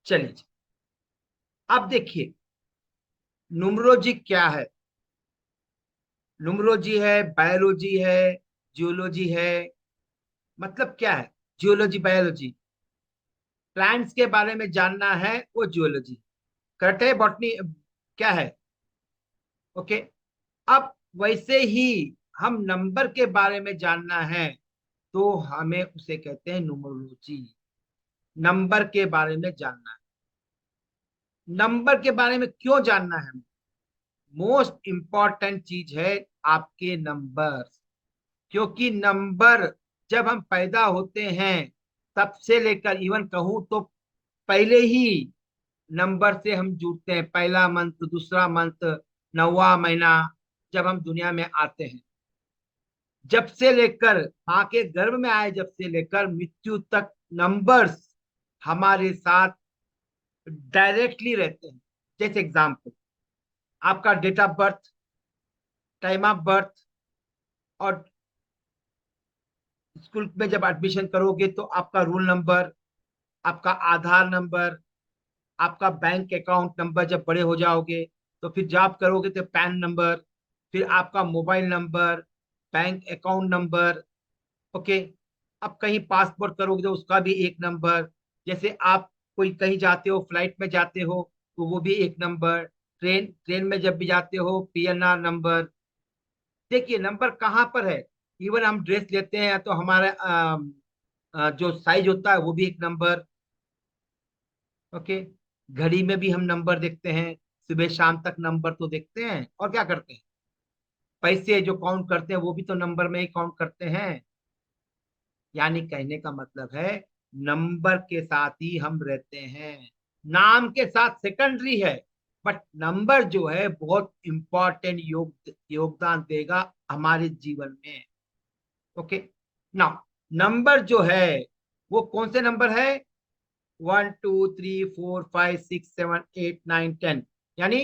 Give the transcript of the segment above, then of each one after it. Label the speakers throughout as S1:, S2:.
S1: चलिए, अब देखिए न्यूमरोलॉजी क्या है। न्यूमरोलॉजी है, बायोलॉजी है, जियोलॉजी है। मतलब क्या है? जियोलॉजी, बायोलॉजी, प्लांट्स के बारे में जानना है वो जियोलॉजी। करेक्ट है? बॉटनी क्या है? ओके। अब वैसे ही हम नंबर के बारे में जानना है तो हमें उसे कहते हैं न्यूमरोलॉजी। नंबर के बारे में जानना है। नंबर के बारे में क्यों जानना है? मोस्ट इंपॉर्टेंट चीज है आपके नंबर। क्योंकि नंबर, जब हम पैदा होते हैं तब से लेकर, इवन कहूं तो पहले ही नंबर से हम जुड़ते हैं। पहला मंथ, दूसरा मंथ, 9वां महीना, जब हम दुनिया में आते हैं, जब से लेकर माँ के गर्भ में आए, जब से लेकर मृत्यु तक, नंबर्स हमारे साथ डायरेक्टली रहते हैं। जैसे एग्जाम्पल, आपका date of birth, time of birth, और स्कूल में जब एडमिशन करोगे तो आपका रोल नंबर, आपका आधार नंबर, आपका बैंक अकाउंट नंबर, जब बड़े हो जाओगे तो फिर जॉब करोगे तो पैन नंबर, फिर आपका mobile number, bank account number. Okay. अब कहीं पासपोर्ट करोगे तो उसका भी एक नंबर। जैसे आप कोई कहीं जाते हो, फ्लाइट में जाते हो तो वो भी एक नंबर। ट्रेन ट्रेन में जब भी जाते हो, पीएनआर नंबर। देखिए नंबर कहाँ पर है। इवन हम ड्रेस लेते हैं तो हमारा जो साइज होता है वो भी एक नंबर। ओके। घड़ी में भी हम नंबर देखते हैं, सुबह शाम तक नंबर तो देखते हैं। और क्या करते हैं? पैसे जो काउंट करते हैं वो भी तो नंबर में ही काउंट करते हैं। यानी कहने का मतलब है, नंबर के साथ ही हम रहते हैं। नाम के साथ सेकेंडरी है, बट नंबर जो है बहुत इंपॉर्टेंट योगदान देगा हमारे जीवन में। ओके। नाउ, नंबर जो है वो कौन से नंबर है? 1 2 3 4 5 6 7 8 9 10। यानी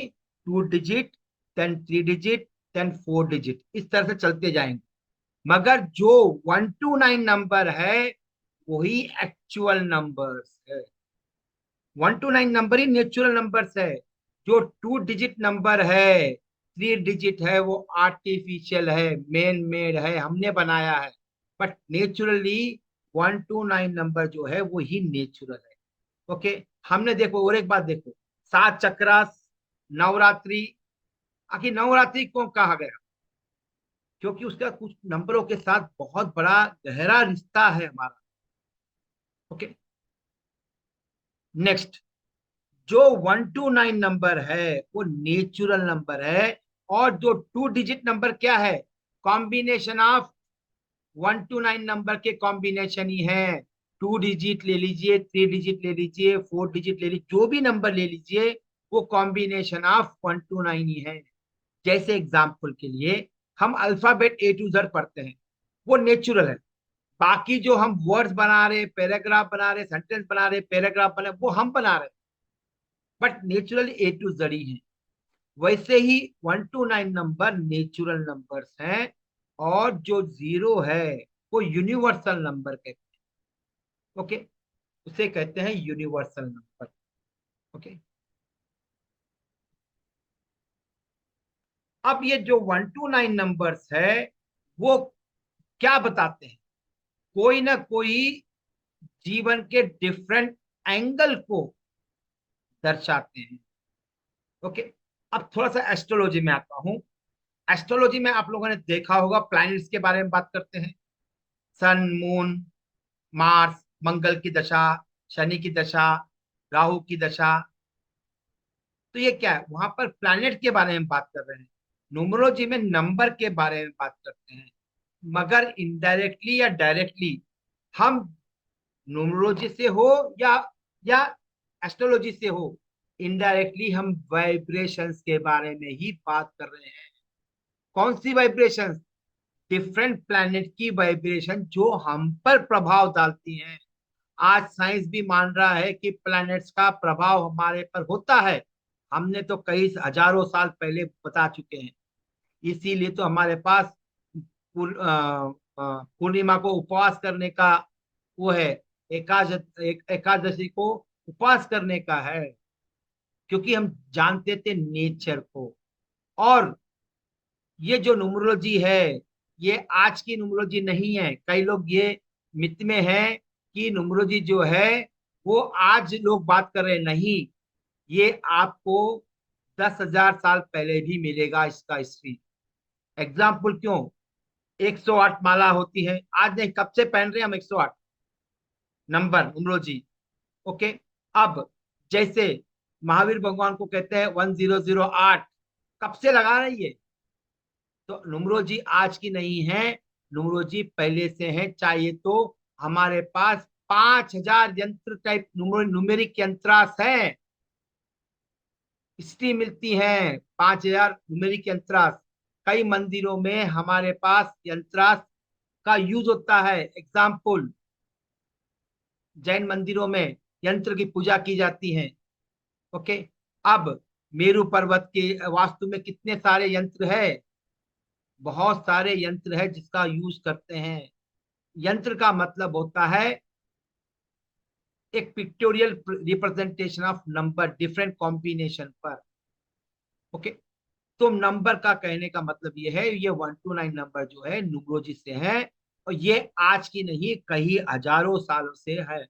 S1: 2 digit, then 3 digit, then 4 digit, इस तरह से चलते जाएंगे। मगर जो 1 to 9 नंबर है वही एक्चुअल नंबर्स है। 1 to 9 number he natural numbers है। जो 2 डिजिट नंबर है, 3 डिजिट है, वो आर्टिफिशियल है, मैन मेड है, हमने बनाया है। बट नेचुरली 1 to 9 नंबर जो है वो ही नेचुरल है। ओके। हमने देखो, और एक बात देखो, सात चक्रा, नवरात्रि। आखिर नवरात्रि क्यों कहा गया? क्योंकि उसका कुछ नंबरों के साथ बहुत बड़ा गहरा रिश्ता है हमारा। ओके। नेक्स्ट, जो 1 to 9 नंबर है वो नेचुरल नंबर है। और जो 2 डिजिट नंबर क्या है? कॉम्बिनेशन ऑफ 1 to 9 नंबर के कॉम्बिनेशन ही है। 2 डिजिट ले लीजिए, 3 डिजिट ले लीजिए, 4 डिजिट ले लीजिए, जो भी नंबर ले लीजिए, वो कॉम्बिनेशन ऑफ 1 to 9 ही है। जैसे एग्जाम्पल के लिए, हम अल्फाबेट A to Z पढ़ते हैं, वो नेचुरल है। बाकी जो हम वर्ड्स बना रहे, पैराग्राफ बना रहे, सेंटेंस बना रहे, पैराग्राफ बना रहे, वो हम बना रहे, but natural A to Z ही है। वैसे ही 1 to 9 नंबर नेचुरल नंबर्स हैं। और जो जीरो है वो यूनिवर्सल नंबर कहते हैं। ओके। उसे कहते हैं यूनिवर्सल नंबर। ओके। अब ये जो 1 to 9 नंबर्स है वो क्या बताते हैं? कोई ना कोई जीवन के डिफरेंट एंगल को दर्शाते हैं। ओके। अब थोड़ा सा एस्ट्रोलॉजी में आता हूं। एस्ट्रोलॉजी में आप लोगों ने देखा होगा, प्लैनेट्स के बारे में बात करते हैं। सन, मून, मार्स, मंगल की दशा, शनि की दशा, राहु की दशा। तो ये क्या है? वहां पर प्लैनेट के बारे में बात कर रहे हैं। न्यूमरोलॉजी में नंबर के बारे में बात करते हैं। मगर इनडायरेक्टली या डायरेक्टली, हम न्यूमरोलॉजी से हो या एस्ट्रोलॉजी से हो, इनडायरेक्टली हम वाइब्रेशंस के बारे में ही बात कर रहे हैं। कौन सी वाइब्रेशंस? डिफरेंट प्लैनेट की वाइब्रेशन जो हम पर प्रभाव डालती हैं। आज साइंस भी मान रहा है कि प्लैनेट्स का प्रभाव हमारे पर होता है। हमने तो कई हजारों साल पहले बता चुके हैं। इसीलिए तो हमारे पास पूर्णिमा को उपवास करने का वो है। एकादशी को उपास करने का है, क्योंकि हम जानते थे नेचर को। और ये जो न्यूमरोलॉजी है, ये आज की न्यूमरोलॉजी नहीं है। कई लोग ये मिथ में है कि न्यूमरोलॉजी जो है वो आज लोग बात कर रहे हैं। नहीं, ये आपको 10,000 साल पहले भी मिलेगा इसका हिस्ट्री। एग्जाम्पल क्यों, 108 माला होती है, आज नहीं, कब से पहन रहे हैं हम 108 नंबर न्यूमरोलॉजी। ओके। अब जैसे महावीर भगवान को कहते हैं 1008, कब से लगा रही है। तो न्यूमरोलॉजी आज की नहीं है, न्यूमरोलॉजी पहले से है। चाहिए तो हमारे पास 5,000 यंत्र टाइप न्यूमेरिक यंत्रास है, हिस्ट्री मिलती है। 5,000 न्यूमेरिक यंत्रास, कई मंदिरों में हमारे पास यंत्रास का यूज होता है। एग्जाम्पल, जैन मंदिरों में यंत्र की पूजा की जाती है। ओके। अब मेरू पर्वत के वास्तु में कितने सारे यंत्र है, बहुत सारे यंत्र है जिसका यूज करते हैं। यंत्र का मतलब होता है एक pictorial representation of number different combination पर। ओके। तो नंबर का कहने का मतलब ये है, ये 1 to 9 नंबर जो है न्यूमरोलॉजी से है, और ये आज की नहीं, कई हजारों सालों से है।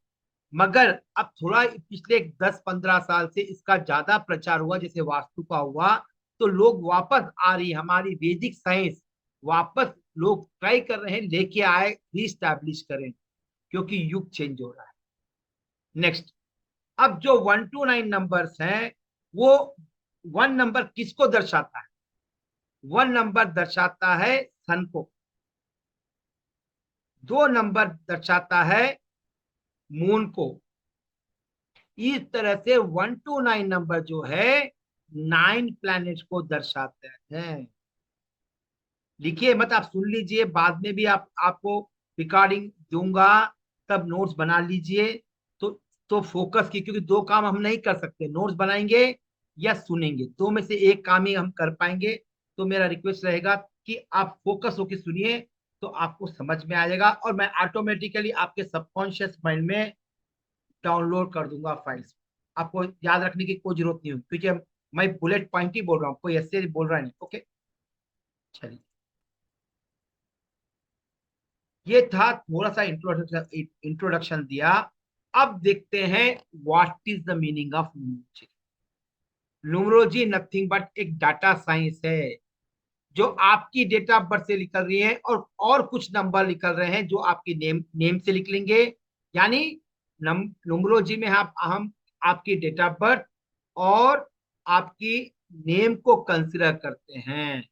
S1: मगर अब थोड़ा पिछले 10-15 साल से इसका ज्यादा प्रचार हुआ, जैसे वास्तु का हुआ, तो लोग वापस आ रही, हमारी वैदिक साइंस वापस लोग ट्राई कर रहे हैं लेके आए, रीस्टैब्लिश करें, क्योंकि युग चेंज हो रहा है। नेक्स्ट, अब जो 1 to 9 नंबर्स हैं, वो 1 नंबर किसको दर्शाता है। 1 नंबर दर्शाता है सन को, 2 नंबर दर्शाता है मून को। इस तरह से 1 to 9 नंबर जो है 9 प्लैनेट को दर्शाते हैं। लिखिए मत, आप सुन लीजिए, बाद में भी आपको रिकॉर्डिंग दूंगा, तब नोट्स बना लीजिए। तो फोकस की, क्योंकि दो काम हम नहीं कर सकते, नोट्स बनाएंगे या सुनेंगे, दो में से एक काम ही हम कर पाएंगे। तो मेरा रिक्वेस्ट रहेगा कि आप फोकस होकर सुनिए, तो आपको समझ में आ जाएगा, और मैं ऑटोमेटिकली आपके सबकॉन्शियस माइंड में डाउनलोड कर दूंगा फाइल्स। आपको याद रखने की कोई जरूरत नहीं होगी, क्योंकि मैं बुलेट पॉइंट ही बोल रहा हूँ, कोई ऐसे बोल रहा नहीं। ओके, चलिए, ये था थोड़ा सा इंट्रोडक्शन, दिया। अब देखते हैं what is the meaning of numerology. Numerology nothing but एक डाटा साइंस है, जो आपकी डेट ऑफ बर्थ से निकल रही है, और कुछ नंबर निकल रहे हैं जो आपके नेम नेम से निकलेंगे। यानी न्यूमरोलॉजी में हम आपकी डेट ऑफ बर्थ और आपकी नेम को कंसिडर करते हैं,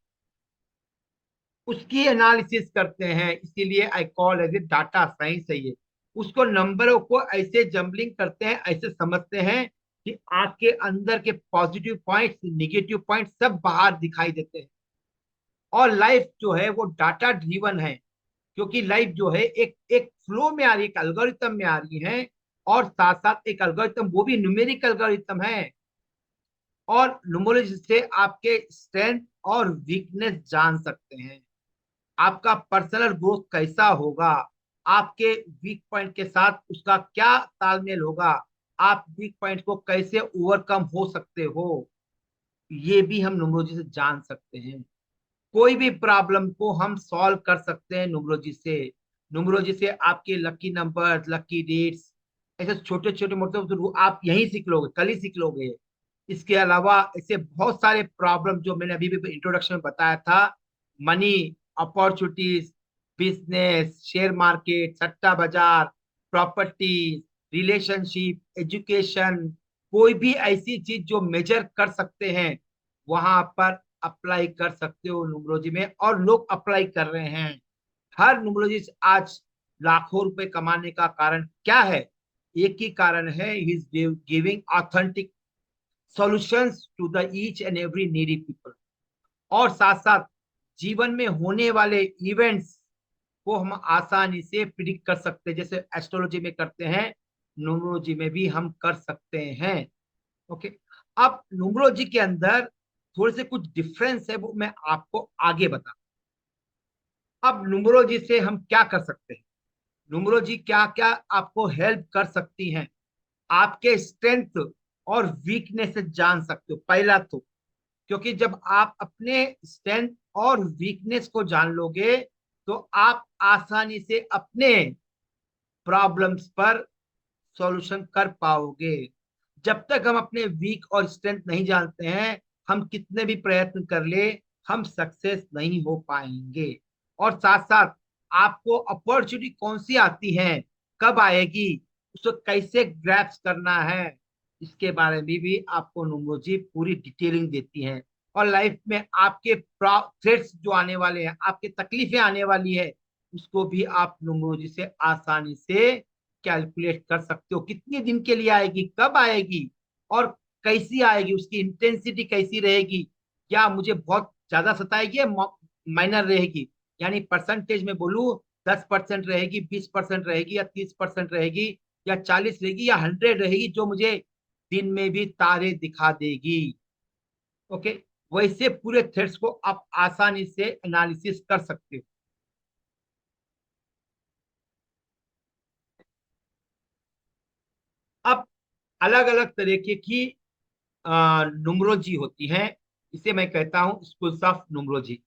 S1: उसकी एनालिसिस करते हैं, इसीलिए I call as a data science है ये। उसको नंबरों को ऐसे जम्बलिंग करते हैं, ऐसे समझते हैं कि आपके अंदर के पॉजिटिव पॉइंट्स, निगेटिव पॉइंट्स सब बाहर दिखाई देते हैं। और लाइफ जो है वो डाटा ड्रिवन है, क्योंकि लाइफ जो है एक एक फ्लो में आ रही है, एक एल्गोरिथम में आ रही है, और साथ साथ एक एल्गोरिथम, वो भी न्यूमेरिक एल्गोरिथम है। और न्यूमरोलॉजी से आपके स्ट्रेंथ और वीकनेस जान सकते हैं, आपका पर्सनल ग्रोथ कैसा होगा, आपके वीक पॉइंट के साथ उसका क्या तालमेल होगा, आप वीक पॉइंट को कैसे ओवरकम हो सकते हो, ये भी हम न्यूमरोलॉजी से जान सकते हैं। कोई भी प्रॉब्लम को हम सॉल्व कर सकते हैं न्यूमरोलॉजी से। न्यूमरोलॉजी से आपके लकी नंबर, लकी डेट्स, ऐसे छोटे छोटे मोटे आप यही सीख लोगे, कल ही सीख लोगे। इसके अलावा ऐसे बहुत सारे प्रॉब्लम जो मैंने अभी भी इंट्रोडक्शन में बताया था, money, opportunities, business, share market, सट्टा बाजार, प्रॉपर्टी, रिलेशनशिप, एजुकेशन, कोई भी ऐसी चीज जो मेजर कर सकते हैं, वहां पर अप्लाई कर सकते हो न्यूमरोलॉजी में, और लोग अप्लाई कर रहे हैं। हर न्यूमरोलॉजिस्ट आज लाखों रुपए कमाने का कारण क्या है, एक ही कारण है, he is giving authentic solutions to the each and every needy people. और साथ साथ जीवन में होने वाले इवेंट्स को हम आसानी से प्रिडिक्ट कर सकते हैं, जैसे एस्ट्रोलॉजी में करते हैं, न्यूमरोलॉजी में भी हम कर सकते हैं। ओके। अब न्यूमरोलॉजी के अंदर थोड़े से कुछ डिफरेंस है, वो मैं आपको आगे बता। अब न्यूमरोलॉजी से हम क्या कर सकते हैं, न्यूमरोलॉजी क्या क्या आपको हेल्प कर सकती हैं, आपके स्ट्रेंथ और वीकनेस जान सकते हो पहला तो। क्योंकि जब आप अपने स्ट्रेंथ और वीकनेस को जान लोगे तो आप आसानी से अपने प्रॉब्लम्स पर सॉल्यूशन कर पाओगे। जब तक हम अपने वीक और स्ट्रेंथ नहीं जानते हैं, हम कितने भी प्रयत्न कर ले, हम सक्सेस नहीं हो पाएंगे। और साथ साथ आपको अपॉर्चुनिटी कौन सी आती है, कब आएगी, उसको कैसे ग्रैप्स करना है, इसके बारे में भी आपको न्यूमरोलॉजी पूरी डिटेलिंग देती है। और लाइफ में आपके थ्रेट्स जो आने वाले हैं, आपके तकलीफें आने वाली है, उसको भी आप न्यूमरोलॉजी से आसानी से कैलकुलेट कर सकते हो। कितने दिन के लिए आएगी, कब आएगी, और कैसी आएगी, उसकी इंटेंसिटी कैसी रहेगी, क्या मुझे बहुत ज्यादा सताएगी या माइनर रहेगी। यानी परसेंटेज में बोलूं, 10% रहेगी, 20% रहेगी, या 30% रहेगी, या 40 रहेगी, या 100 रहेगी, जो मुझे दिन में भी तारे दिखा देगी। ओके, वैसे पूरे थ्रेड्स को आप आसानी से एनालिसिस कर सकते हो। अब अलग अलग तरीके की नुमरोलॉजी होती है। इसे मैं कहता हूं स्कूल्स ऑफ नुमरोलॉजी।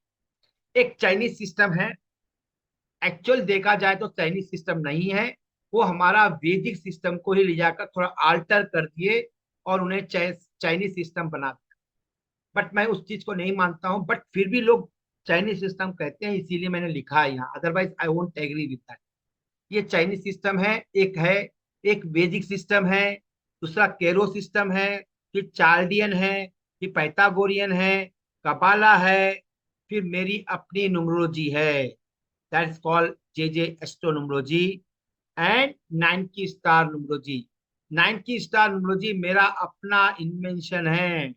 S1: एक चाइनीज सिस्टम है। एक्चुअल देखा जाए तो चाइनीज सिस्टम नहीं है, वो हमारा वैदिक सिस्टम को ही ले जाकर थोड़ा आल्टर कर दिए और उन्हें चाइनीज सिस्टम बना दिया। बट मैं उस चीज को नहीं मानता हूं, बट फिर भी लोग चाइनीज सिस्टम कहते हैं, इसीलिए मैंने लिखा है यहाँ, otherwise I won't agree with that. ये चाइनीज सिस्टम है, एक वैदिक सिस्टम है, दूसरा केरो सिस्टम है, फिर चार्डियन है, फिर पैथागोरियन है, कपाला है, फिर मेरी अपनी न्यूमरोलॉजी है, that is called J J astronumerology and nine की स्टार न्यूमरोलॉजी। नाइन की स्टार न्यूमरोलॉजी मेरा अपना इन्वेंशन है।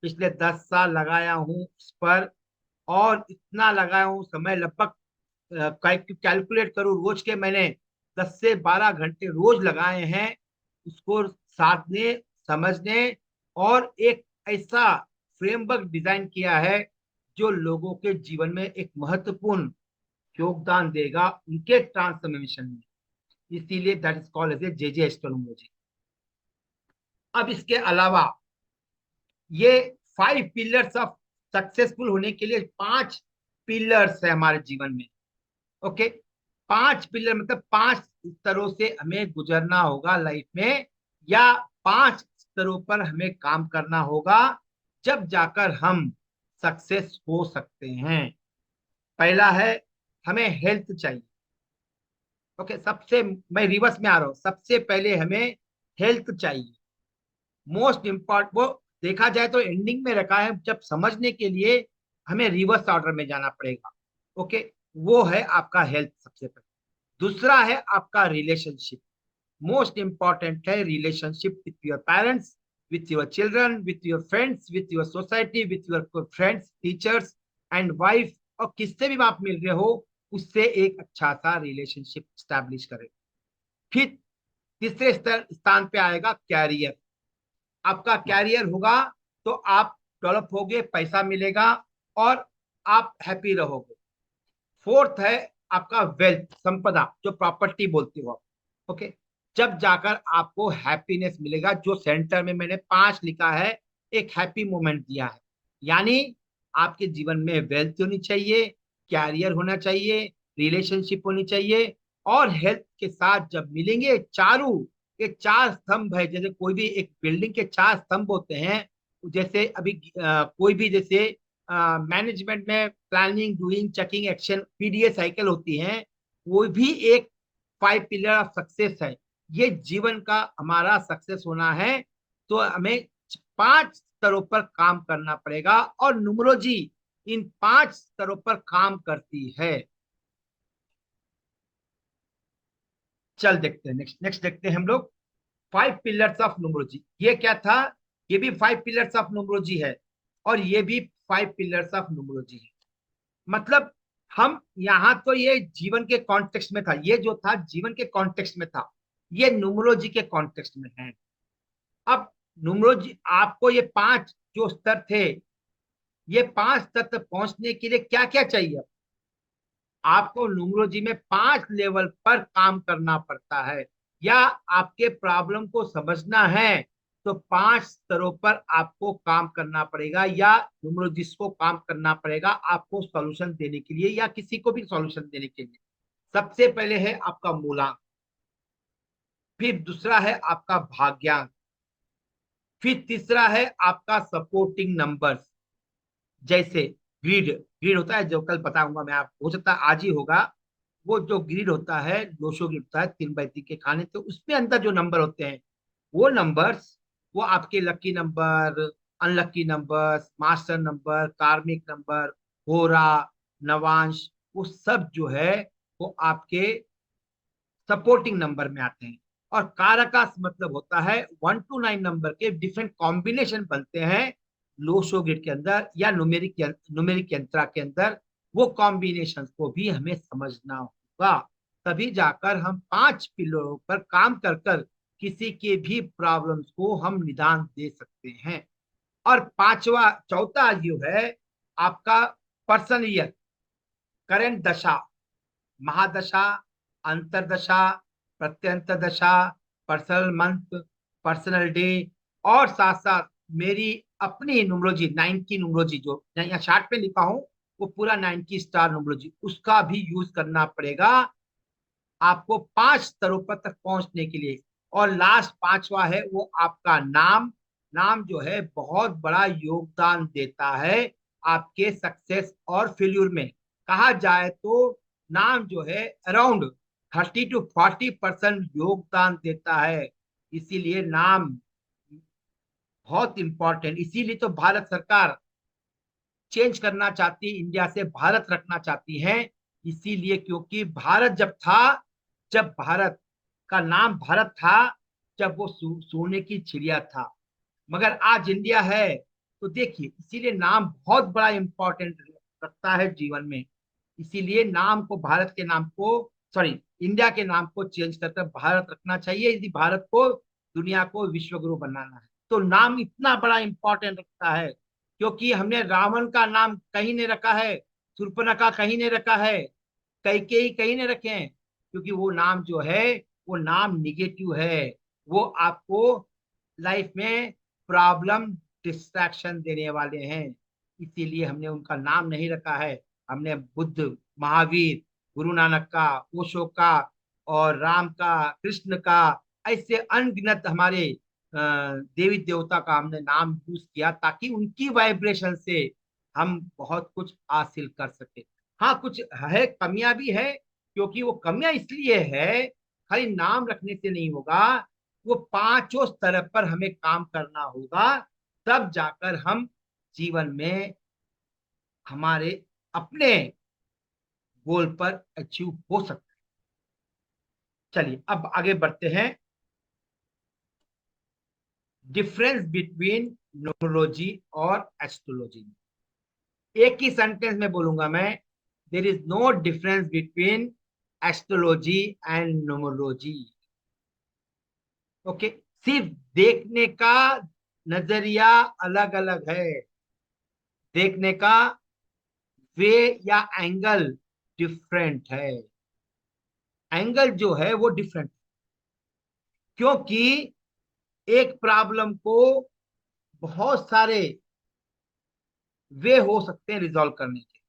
S1: पिछले 10 साल लगाया हूँ उस पर, और इतना लगाया हूँ समय, लगभग कैलकुलेट करूँ रोज के, मैंने 10 से 12 घंटे रोज लगाए हैं उसको साधने, समझने, और एक ऐसा फ्रेमवर्क डिजाइन किया है जो लोगों के जीवन में एक महत्वपूर्ण योगदान देगा उनके ट्रांसफॉर्मेशन में। इसीलिए that is called as a J J astronumerology. अब इसके अलावा ये 5 पिलर्स ऑफ सक्सेसफुल होने के लिए 5 पिलर्स है हमारे जीवन में। ओके, 5 पिलर मतलब 5 स्तरों से हमें गुजरना होगा लाइफ में, या 5 स्तरों पर हमें काम करना होगा, जब जाकर हम सक्सेस हो सकते हैं। पहला है, हमें हेल्थ चाहिए। ओके, सबसे, मैं रिवर्स में आ रहा हूं, सबसे पहले हमें हेल्थ चाहिए। मोस्ट इम्पोर्टेंट, वो देखा जाए तो एंडिंग में रखा है, जब समझने के लिए हमें रिवर्स ऑर्डर में जाना पड़ेगा। ओके, वो है आपका हेल्थ सबसे पहले। दूसरा है आपका रिलेशनशिप। मोस्ट इंपॉर्टेंट है relationship with your parents, with your children, with your friends, with your society, with your friends, teachers and wife, और किससे भी आप मिल रहे हो उससे एक अच्छा सा रिलेशनशिप स्टैब्लिश करें। फिर तीसरे स्थान पे आएगा कैरियर। आपका कैरियर होगा तो आप डेवलप होगे, पैसा मिलेगा, और आप हैप्पी रहोगे। फोर्थ है आपका वेल्थ, संपदा, जो प्रॉपर्टी बोलते हो आप। ओके, जब जाकर आपको हैप्पीनेस मिलेगा, जो सेंटर में मैंने 5 लिखा है, एक हैप्पी मोमेंट दिया है। यानी आपके जीवन में वेल्थ होनी चाहिए, कैरियर होना चाहिए, रिलेशनशिप होनी चाहिए, और हेल्थ के साथ जब मिलेंगे चारों, ये 4 स्तंभ है। जैसे कोई भी एक बिल्डिंग के 4 स्तंभ होते हैं, जैसे अभी कोई भी, जैसे मैनेजमेंट में planning, doing, checking, action, PDA cycle होती है, वो भी एक 5 पिलर ऑफ सक्सेस है। ये जीवन का हमारा सक्सेस होना है तो हमें 5 स्तरों पर काम करना पड़ेगा, और न्यूमरोलॉजी इन 5 स्तरों पर काम करती है। चल देखते हैं, नेक्स्ट नेक्स्ट देखते हैं हम लोग। 5 पिलर्स ऑफ न्यूमरोलॉजी, ये क्या था, ये भी 5 पिलर्स ऑफ न्यूमरोलॉजी है, और ये भी 5 पिलर्स ऑफ न्यूमरोलॉजी है। मतलब हम यहाँ तो ये जीवन के कॉन्टेक्स्ट में था, ये जो था जीवन के कॉन्टेक्स्ट में था, ये न्यूमरोलॉजी के कॉन्टेक्स्ट में है। अब न्यूमरोलॉजी आपको ये 5 जो स्तर थे, ये 5 स्तर तक पहुंचने के लिए क्या क्या चाहिए, आपको न्यूमरोलॉजी में 5 लेवल पर काम करना पड़ता है। या आपके प्रॉब्लम को समझना है तो 5 स्तरों पर आपको काम करना पड़ेगा, या न्यूमरोलॉजिस्ट को काम करना पड़ेगा आपको सॉल्यूशन देने के लिए, या किसी को भी सॉल्यूशन देने के लिए। सबसे पहले है आपका मूलांक, फिर दूसरा है आपका भाग्यांक, फिर तीसरा है आपका सपोर्टिंग नंबर्स, जैसे ग्रिड। ग्रिड होता है, जो कल बताऊंगा मैं, आप हो सकता है आज ही होगा। वो जो ग्रिड होता है, दोषो ग्रिड होता है 3x3 के खाने, तो उसमें अंदर जो नंबर होते हैं, वो नंबर्स, वो आपके lucky number, unlucky numbers, master number, कार्मिक नंबर, होरा, नवांश, वो सब जो है वो आपके सपोर्टिंग नंबर में आते हैं। और कारकास मतलब होता है 1 to 9 नंबर के डिफरेंट कॉम्बिनेशन बनते हैं लोशो ग्रिड के अंदर या न्यूमेरिक यंत्रा के अंदर। वो कॉम्बिनेशन को भी हमें समझना होगा, तभी जाकर हम 5 पिलरों पर काम कर कर किसी के भी प्रॉब्लम्स को हम निदान दे सकते हैं। और पांचवा चौथा जो है आपका पर्सन ईयर, करेंट दशा, महादशा, अंतरदशा, प्रत्यंत दशा, पर्सनल मंथ, पर्सनल डे, और साथ साथ मेरी अपनी न्यूमरोलॉजी 9 की न्यूमरोलॉजी, जो यहाँ चार्ट पे लिखा हूं, वो पूरा 9 की स्टार न्यूमरोलॉजी, उसका भी यूज करना पड़ेगा आपको 5 स्तरों पर तक पहुंचने के लिए। और लास्ट पांचवा है वो आपका नाम। नाम जो है बहुत बड़ा योगदान देता है आपके सक्सेस और फेल्यूर में। कहा जाए तो नाम जो है अराउंड 30 to 40% योगदान देता है। इसीलिए नाम बहुत इंपॉर्टेंट, इसीलिए तो भारत सरकार चेंज करना चाहती है, इंडिया से भारत रखना चाहती है। इसीलिए क्योंकि भारत जब था, जब भारत का नाम भारत था, जब वो सोने की चिड़िया था, मगर आज इंडिया है। तो देखिए, इसीलिए नाम बहुत बड़ा इंपॉर्टेंट रखता है जीवन में। इसीलिए नाम को, भारत के नाम को, सॉरी, इंडिया के नाम को चेंज करके भारत रखना चाहिए, यदि भारत को दुनिया को विश्व गुरु बनाना है। तो नाम इतना बड़ा इंपॉर्टेंट रखता है, क्योंकि हमने रावण का नाम कहीं नहीं रखा है, शूर्पणखा कहीं नहीं रखा है, कैकेयी कहीं नहीं रखे हैं, क्योंकि वो नाम जो है वो नाम निगेटिव है। वो आपको लाइफ में प्रॉब्लम, डिस्ट्रैक्शन देने वाले हैं। इसीलिए हमने उनका नाम नहीं रखा है। हमने बुद्ध, महावीर, गुरु नानक का, ओशो का, और राम का, कृष्ण का, ऐसे अनगिनत हमारे देवी देवता का हमने नाम यूज किया, ताकि उनकी वाइब्रेशन से हम बहुत कुछ हासिल कर सके। हाँ, कुछ है, कमियां भी है, क्योंकि वो कमियां इसलिए है, खाली नाम रखने से नहीं होगा, वो पांचों स्तर पर हमें काम करना होगा, तब जाकर हम जीवन में हमारे अपने गोल पर अचीव हो सकते हैं। चलिए अब आगे बढ़ते हैं। डिफरेंस बिटवीन न्यूमरोलॉजी और एस्ट्रोलॉजी, एक ही सेंटेंस में बोलूंगा मैं, there is no difference between astrology and numerology. Okay, सिर्फ देखने का नजरिया अलग अलग है, देखने का वे या एंगल डिफरेंट है। एंगल जो है वो डिफरेंट, क्योंकि एक प्रॉब्लम को बहुत सारे वे हो सकते हैं रिजॉल्व करने के।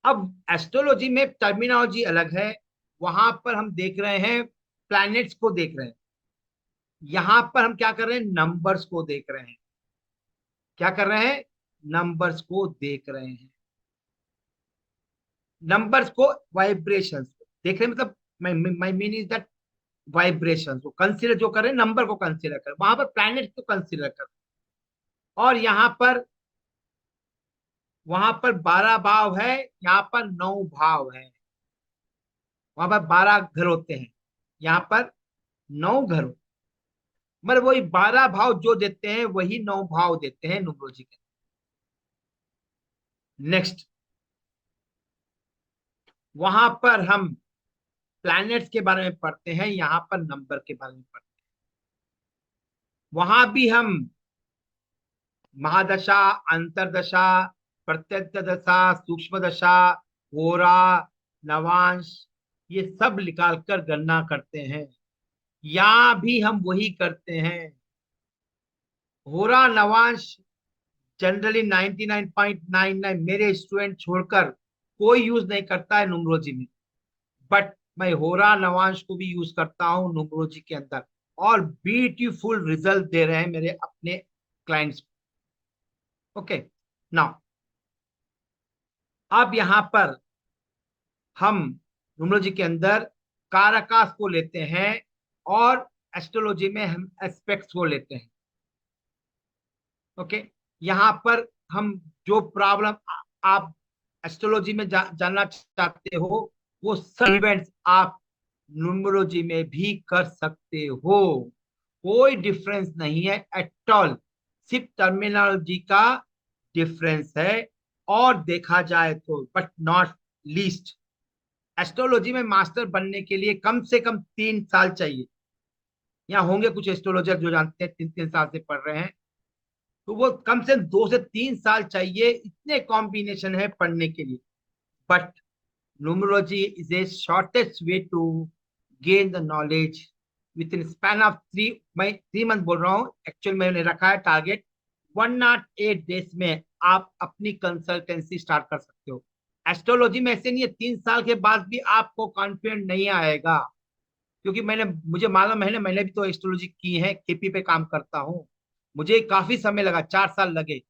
S1: अब एस्ट्रोलॉजी में टर्मिनोलॉजी अलग है, वहां पर हम देख रहे हैं प्लैनेट्स को देख रहे हैं, यहां पर हम क्या कर रहे हैं, नंबर्स को देख रहे हैं। क्या कर रहे हैं, नंबर्स को देख रहे हैं, नंबर्स को, वाइब्रेशंस को देख रहे हैं। मतलब my mean is that vibration को कंसीडर जो कर रहे हैं, नंबर को कंसीडर कर, वहां पर प्लैनेट को कंसीडर कर। और यहाँ पर, वहां पर 12 भाव है, यहाँ पर 9 भाव है। वहां पर 12 घर होते हैं, यहाँ पर 9 घर। मतलब वही 12 भाव जो देते हैं वही 9 भाव देते हैं न्यूमरोलॉजी के। नेक्स्ट, वहां पर हम प्लैनेट्स के बारे में पढ़ते हैं, यहाँ पर नंबर के बारे में पढ़ते हैं। वहां भी हम महादशा, अंतरदशा, प्रत्यंत दशा, सूक्ष्म दशा, होरा, नवांश, ये सब निकाल कर गणना करते हैं। यहाँ भी हम वही करते हैं। होरा नवांश जनरली 99.99 मेरे स्टूडेंट छोड़कर कोई यूज नहीं करता है न्यूमरोलॉजी में। बट मैं होरा नवांश को भी यूज करता हूँ न्यूमरोलॉजी के अंदर, और ब्यूटीफुल रिजल्ट दे रहे हैं मेरे अपने क्लाइंट्स। ओके, नाउ अब यहां पर हम न्यूमरोलॉजी के अंदर कारकास को लेते हैं, और एस्ट्रोलॉजी में हम एस्पेक्ट्स को लेते हैं। ओके, यहाँ पर हम जो प्रॉब्लम आप एस्ट्रोलॉजी में जानना चाहते हो, वो सब इवेंट्स आप न्यूमरोलॉजी में भी कर सकते हो। कोई डिफरेंस नहीं है एट ऑल, सिर्फ टर्मिनोलॉजी का डिफरेंस है। और देखा जाए तो बट नॉट लीस्ट, एस्ट्रोलॉजी में मास्टर बनने के लिए कम से कम 3 साल चाहिए। यहाँ होंगे कुछ एस्ट्रोलॉजर जो जानते हैं 3 3 साल से पढ़ रहे हैं, तो वो कम से कम 2 से 3 साल चाहिए। इतने कॉम्बिनेशन है पढ़ने के लिए। But numerology is a shortest way to gain the knowledge within span of 3, मैं 3 मंथ बोल रहा हूँ, एक्चुअल मैंने रखा है टारगेट। 108 डेज में आप अपनी कंसल्टेंसी स्टार्ट कर सकते हो। एस्ट्रोलॉजी में ऐसे नहीं है 3 साल के बाद भी आपको कॉन्फिडेंट नहीं आएगा, क्योंकि मुझे मालूम है ना, मैंने भी तो एस्ट्रोलॉजी की है, केपी पे काम करता हूँ। मुझे काफी समय लगा, 4 साल लगे।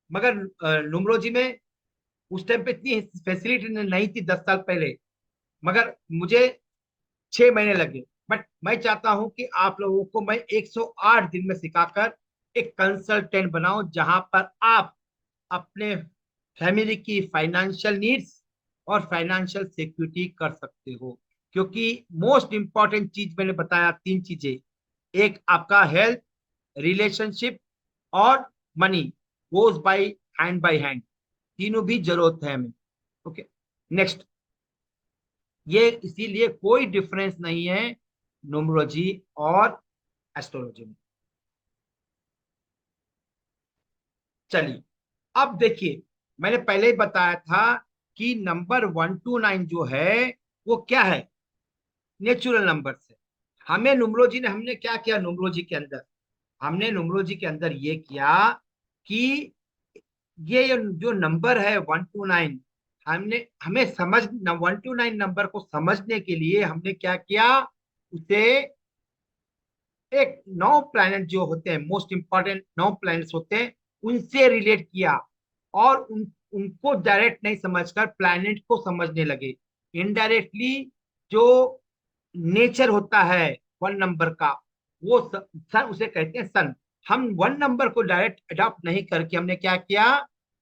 S1: मगर न्यूमरोलॉजी में उस टाइम पे इतनी फैसिलिटी नहीं थी 10 साल पहले, मगर मुझे 6 महीने लगे। बट मैं चाहता हूं कि आप लोगों को मैं 108 दिन में सिखाकर एक कंसल्टेंट बनाऊं, जहां पर आप अपने फैमिली की फाइनेंशियल नीड्स और फाइनेंशियल सिक्योरिटी कर सकते हो। क्योंकि मोस्ट इंपॉर्टेंट चीज मैंने बताया 3 चीजें, एक आपका हेल्थ, रिलेशनशिप और मनी, गोज बाय हैंड, तीनों भी जरूरत है हमें। ओके, नेक्स्ट, ये इसीलिए कोई डिफरेंस नहीं है न्यूमरोलॉजी और एस्ट्रोलॉजी में। चलिए, अब देखिए, मैंने पहले ही बताया था कि नंबर 1 to 9 जो है वो क्या है, नेचुरल नंबर्स है। हमें न्यूमरोलॉजी ने हमने क्या किया, न्यूमरोलॉजी के अंदर हमने न्यूमरोलॉजी के अंदर ये किया कि ये जो नंबर है 1 to 9, हमने हमें समझ 1 to 9 नंबर को समझने के लिए हमने क्या किया, उसे एक 9 प्लैनेट जो होते हैं, मोस्ट इंपॉर्टेंट 9 प्लैनेट्स होते हैं, उनसे रिलेट किया। और उनको डायरेक्ट नहीं समझकर प्लैनेट को समझने लगे। इनडायरेक्टली जो नेचर होता है 1 नंबर का, वो सन उसे कहते हैं सन। हम 1 नंबर को डायरेक्ट अडॉप्ट नहीं करके हमने क्या किया,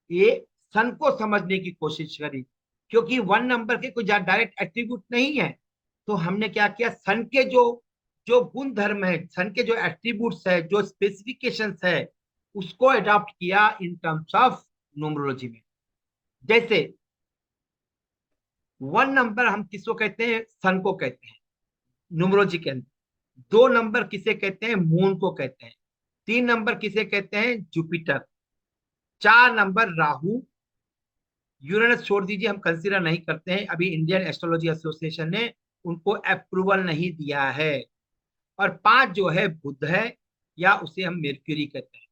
S1: ये सन को समझने की कोशिश करी। क्योंकि 1 नंबर के कोई डायरेक्ट एट्रीब्यूट नहीं है, तो हमने क्या किया, सन के जो जो गुण धर्म है, सन के जो एट्रीब्यूट्स है, जो स्पेसिफिकेशंस है, उसको अडॉप्ट किया इन टर्म्स ऑफ न्यूमरोलॉजी में। जैसे 1 नंबर हम किसको कहते हैं, सन को कहते हैं न्यूमरोलॉजी के अंदर। 2 नंबर किसे कहते हैं, मून को कहते हैं। 3 नंबर किसे कहते हैं, जुपिटर। 4 नंबर राहु। यूरेनस छोड़ दीजिए, हम कंसीडर नहीं करते हैं, अभी इंडियन एस्ट्रोलॉजी एसोसिएशन ने उनको अप्रूवल नहीं दिया है। और 5 जो है बुध है, या उसे हम मेर्क्यूरी कहते हैं।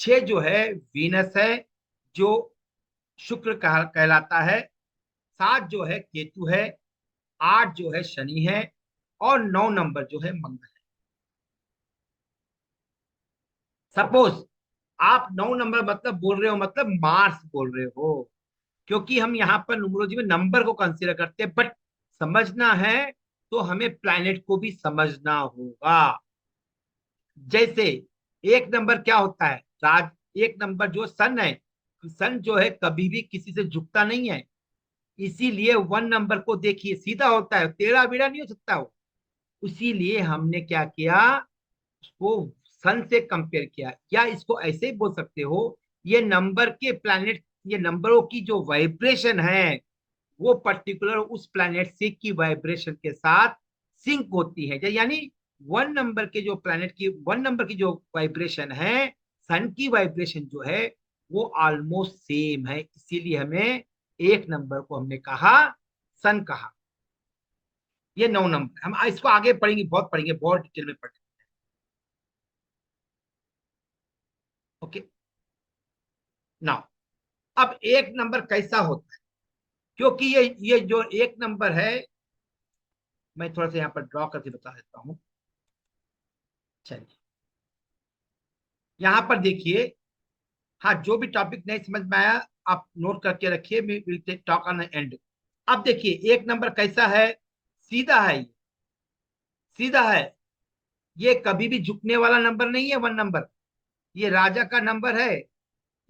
S1: 6 जो है वीनस है, जो शुक्र कहलाता है। 7 जो है केतु है। 8 जो है शनि है। और 9 नंबर जो है मंगल है। सपोज आप 9 नंबर मतलब बोल रहे हो, मतलब मार्स बोल रहे हो, क्योंकि हम यहाँ पर न्यूमरोलॉजी में नंबर को कंसीडर करते हैं। बट समझना है तो हमें प्लैनेट को भी समझना होगा। जैसे 1 नंबर क्या होता है, राज 1 नंबर जो सन है, सन जो है कभी भी किसी से झुकता नहीं है। इसीलिए 1 नंबर को देखिए, सीधा होता है, टेढ़ा बेड़ा नहीं हो सकता वो। इसीलिए हमने क्या किया, उसको सन से कंपेयर किया। या इसको ऐसे ही बोल सकते हो, ये नंबर के प्लैनेट, ये नंबरों की जो वाइब्रेशन है, वो पर्टिकुलर उस प्लैनेट से की वाइब्रेशन के साथ सिंक होती है। यानी 1 नंबर के जो प्लैनेट की 1 नंबर की जो वाइब्रेशन है, सन की वाइब्रेशन जो है, वो ऑलमोस्ट सेम है। इसीलिए हमें 1 नंबर को हमने कहा सन कहा। ये 9 नंबर, हम इसको आगे पढ़ेंगे, बहुत पढ़ेंगे, बहुत डिटेल में पढ़ेंगे। ओके, नाउ अब एक नंबर कैसा होता है, क्योंकि ये जो एक नंबर है, मैं थोड़ा सा यहाँ पर ड्रॉ करके बता देता हूँ। चलिए, यहाँ पर देखिए, हाँ जो भी टॉपिक नहीं समझ में आया आप नोट करके रखिए, we will talk on end. अब देखिए एक नंबर कैसा है, सीधा है, सीधा है, ये कभी भी झुकने वाला नंबर नहीं है, 1 नंबर, ये राजा का नंबर है,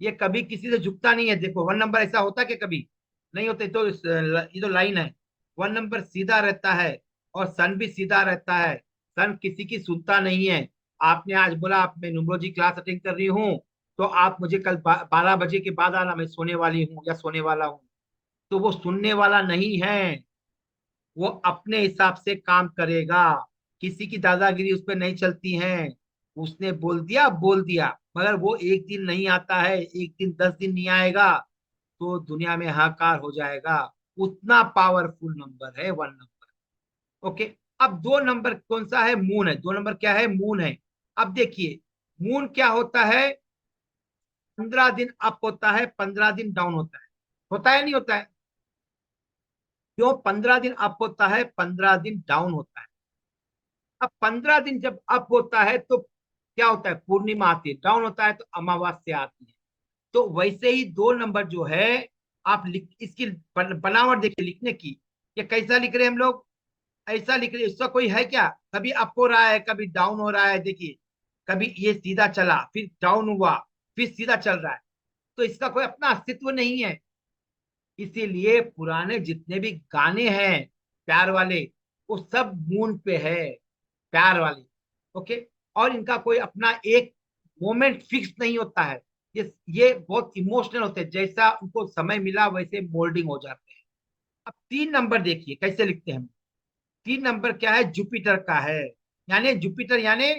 S1: ये कभी किसी से झुकता नहीं है। देखो 1 नंबर ऐसा होता है कि कभी नहीं होते, तो ये तो लाइन है, 1 नंबर सीधा रहता है, और सन भी सीधा रहता है, सन किसी की सुनता नहीं है। आपने आज बोला आप मैं न्यूमरोलॉजी क्लास अटेंड कर रही हूँ, तो आप मुझे कल 12 बजे के बाद आना, मैं सोने वाली हूँ या सोने वाला हूँ, तो वो सुनने वाला नहीं है, वो अपने हिसाब से काम करेगा, किसी की दादागिरी उस पर नहीं चलती है। उसने बोल दिया, मगर वो एक दिन नहीं आता है, एक दिन 10 दिन नहीं आएगा, तो दुनिया में हाहाकार हो जाएगा। उतना पावरफुल नंबर है 1 नंबर। ओके, अब 2 नंबर कौन सा है, मून है, 2 नंबर क्या है, मून है। अब देखिए मून क्या होता है, 15 दिन अप होता है, 15 दिन डाउन होता है नहीं होता है, क्यों 15 दिन अप होता है, 15 दिन डाउन होता है। अब 15 दिन जब अप होता है तो क्या होता है, पूर्णिमा आती है, डाउन होता है तो अमावस्या आती है। तो वैसे ही 2 नंबर जो है, आप लिख इसकी बनावट देखिए लिखने की, ये कैसा लिख रहे हैं हम लोग, ऐसा लिख रहे हैं, इसका कोई है क्या, कभी अप हो रहा है कभी डाउन हो रहा है, देखिए कभी ये सीधा चला फिर डाउन हुआ फिर सीधा चल रहा है, तो इसका कोई अपना अस्तित्व नहीं है। इसीलिए पुराने जितने भी गाने हैं प्यार वाले, वो सब मून पे है, प्यार वाले। ओके, और इनका कोई अपना एक मोमेंट फिक्स नहीं होता है, ये बहुत इमोशनल होते हैं, जैसा उनको समय मिला वैसे मोल्डिंग हो जाते हैं। अब 3 नंबर देखिए कैसे लिखते हैं हम। 3 नंबर क्या है, जुपिटर का है, यानी जुपिटर यानी